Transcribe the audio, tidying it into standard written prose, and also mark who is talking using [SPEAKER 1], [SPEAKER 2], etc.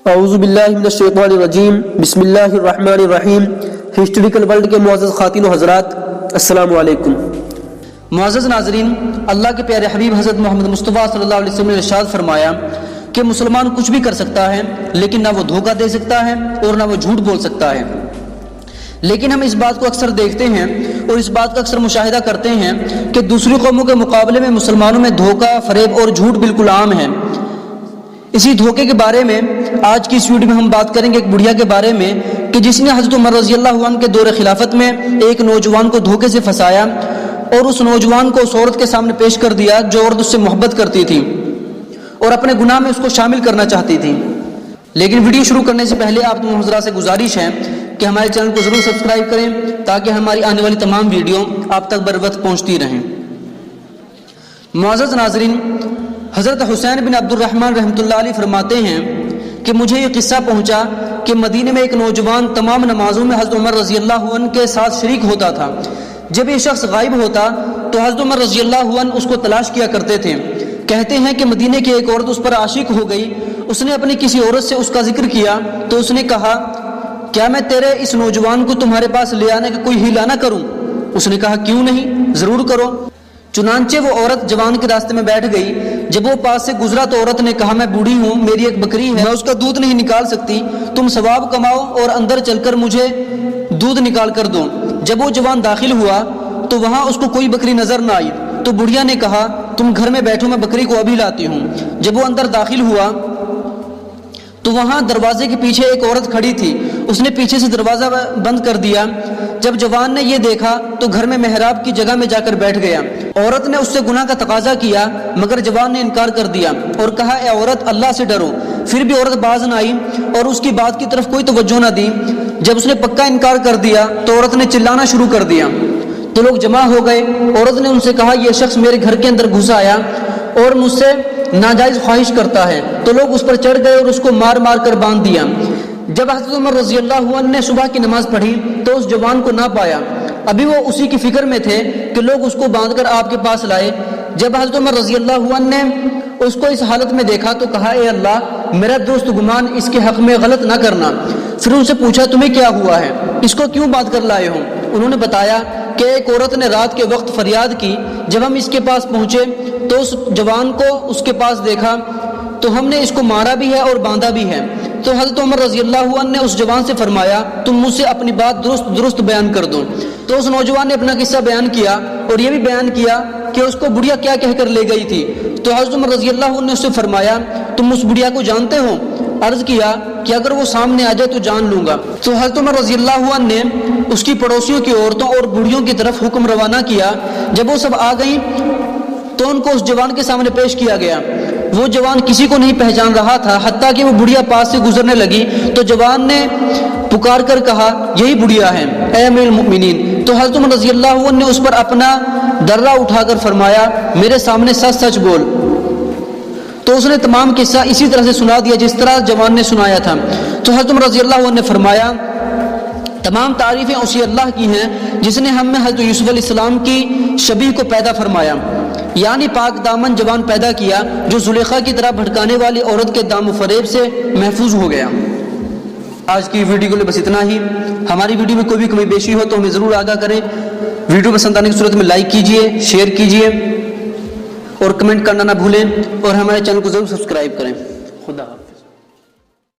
[SPEAKER 1] اعوذ باللہ من الشیطان الرجیم، بسم اللہ الرحمن الرحیم۔ ہسٹوریکل ورلڈ کے معزز خواتین و حضرات، السلام علیکم۔ معزز ناظرین، اللہ کے پیارے حبیب حضرت محمد مصطفیٰ صلی اللہ علیہ وسلم نے ارشاد فرمایا کہ مسلمان کچھ بھی کر سکتا ہے، لیکن نہ وہ دھوکہ دے سکتا ہے اور نہ وہ جھوٹ بول سکتا ہے۔ لیکن ہم اس بات کو اکثر دیکھتے ہیں اور اس بات کا اکثر مشاہدہ کرتے ہیں کہ دوسری قوموں کے مقابلے میں مسلمانوں میں دھوکہ، فریب اور جھوٹ بالکل عام ہے۔ اسی دھوکے کے بارے میں آج کی اس ویڈیو میں ہم بات کریں گے ایک بڑھیا کے بارے میں کہ جس نے حضرت عمر رضی اللہ عنہ کے دور خلافت میں ایک نوجوان کو دھوکے سے پھنسایا اور اس نوجوان کو اس عورت کے سامنے پیش کر دیا جو عورت اس سے محبت کرتی تھی اور اپنے گناہ میں اس کو شامل کرنا چاہتی تھی۔ لیکن ویڈیو شروع کرنے سے پہلے آپ تمام حضرات سے گزارش ہے کہ ہمارے چینل کو ضرور سبسکرائب کریں تاکہ ہماری آنے والی تمام ویڈیو آپ تک بر وقت پہنچتی رہیں۔ معزز ناظرین، حضرت حسین بن عبد الرحمن رحمۃ اللہ علیہ فرماتے ہیں کہ مجھے یہ قصہ پہنچا کہ مدینے میں ایک نوجوان تمام نمازوں میں حضرت عمر رضی اللہ عنہ کے ساتھ شریک ہوتا تھا۔ جب یہ شخص غائب ہوتا تو حضرت عمر رضی اللہ عنہ اس کو تلاش کیا کرتے تھے۔ کہتے ہیں کہ مدینے کی ایک عورت اس پر عاشق ہو گئی۔ اس نے اپنی کسی عورت سے اس کا ذکر کیا تو اس نے کہا، کیا میں تیرے اس نوجوان کو تمہارے پاس لے آنے کا کوئی ہیلا نہ کروں؟ اس نے کہا، کیوں نہیں، ضرور کرو۔ چنانچہ وہ عورت جوان کے راستے میں بیٹھ گئی۔ جب وہ پاس سے گزرا تو عورت نے کہا، میں بوڑھی ہوں، میری ایک بکری ہے، میں اس کا دودھ نہیں نکال سکتی، تم ثواب کماؤ اور اندر چل کر مجھے دودھ نکال کر دو۔ جب وہ جوان داخل ہوا تو وہاں اس کو کوئی بکری نظر نہ آئی تو بڑھیا نے کہا، تم گھر میں بیٹھو، میں بکری کو ابھی لاتی ہوں۔ جب وہ اندر داخل ہوا تو وہاں دروازے کے پیچھے ایک عورت کھڑی تھی۔ اس نے پیچھے سے دروازہ بند کر دیا۔ جب جوان نے یہ دیکھا تو گھر میں محراب کی جگہ میں جا کر بیٹھ گیا۔ عورت نے اس سے گناہ کا تقاضا کیا مگر جوان نے انکار کر دیا اور کہا، اے عورت، اللہ سے ڈرو۔ پھر بھی عورت باز نہ آئی اور اس کی بات کی طرف کوئی توجہ نہ دی۔ جب اس نے پکا انکار کر دیا تو عورت نے چلانا شروع کر دیا تو لوگ جمع ہو گئے۔ عورت نے ان سے کہا، یہ شخص میرے گھر کے اندر گھس آیا اور مجھ سے ناجائز خواہش کرتا ہے۔ تو لوگ اس پر چڑھ گئے اور اس کو مار مار کر باندھ دیا۔ جب حضرت عمر رضی اللہ عنہ نے صبح کی نماز پڑھی تو اس جوان کو نہ پایا۔ ابھی وہ اسی کی فکر میں تھے کہ لوگ اس کو باندھ کر آپ کے پاس لائے۔ جب حضرت عمر رضی اللہ عنہ نے اس کو اس حالت میں دیکھا تو کہا، اے اللہ، میرا درست گمان اس کے حق میں غلط نہ کرنا۔ پھر ان سے پوچھا، تمہیں کیا ہوا ہے، اس کو کیوں باندھ کر لائے ہو؟ انہوں نے بتایا کہ ایک عورت نے رات کے وقت فریاد کی۔ جب ہم اس کے پاس پہنچے تو اس جوان کو اس کے پاس دیکھا تو ہم نے اس کو مارا بھی ہے اور باندھا بھی ہے۔ تو حضرت عمر رضی اللہ عنہ نے اس جوان سے فرمایا، تم مجھ سے اپنی بات درست بیان کر دو۔ تو اس نوجوان نے اپنا قصہ بیان کیا اور یہ بھی بیان کیا کہ اس کو بڑھیا کیا کہہ کر لے گئی تھی۔ تو حضرت عمر رضی اللہ عنہ نے اس سے فرمایا، تم اس بڑھیا کو جانتے ہو؟ عرض کیا کہ اگر وہ سامنے آ جائے تو جان لوں گا۔ تو حضرت عمر رضی اللہ عنہ نے اس کی پڑوسیوں کی عورتوں اور بوڑھیوں کی طرف حکم روانہ کیا۔ جب وہ سب آ گئیں تو ان کو اس جوان کے سامنے پیش کیا گیا۔ وہ جوان کسی کو نہیں پہچان رہا تھا، حتیٰ کہ وہ بڑھیا پاس سے گزرنے لگی تو جوان نے پکار کر کہا، یہی بڑھیا ہے، اے امیر المؤمنین۔ تو حضرت عمر رضی اللہ عنہ نے اس پر اپنا درہ اٹھا کر فرمایا، میرے سامنے سچ سچ بول۔ تو اس نے تمام قصہ اسی طرح سے سنا دیا جس طرح جوان نے سنایا تھا۔ تو حضرت عمر رضی اللہ عنہ نے فرمایا، تمام تعریفیں اسی اللہ کی ہیں جس نے ہم میں حضرت یوسف علیہ السلام کی شبیہ کو پیدا فرمایا، یعنی پاک دامن جوان پیدا کیا جو زلیخا کی طرح بھٹکانے والی عورت کے دام و فریب سے محفوظ ہو گیا۔ آج کی ویڈیو کے لیے بس اتنا ہی۔ ہماری ویڈیو میں کوئی بھی کمی بیشی ہو تو ہمیں ضرور آگاہ کریں۔ ویڈیو پسند آنے کی صورت میں لائک کیجئے، شیئر کیجئے اور کمنٹ کرنا نہ بھولیں اور ہمارے چینل کو ضرور سبسکرائب کریں۔ خدا حافظ۔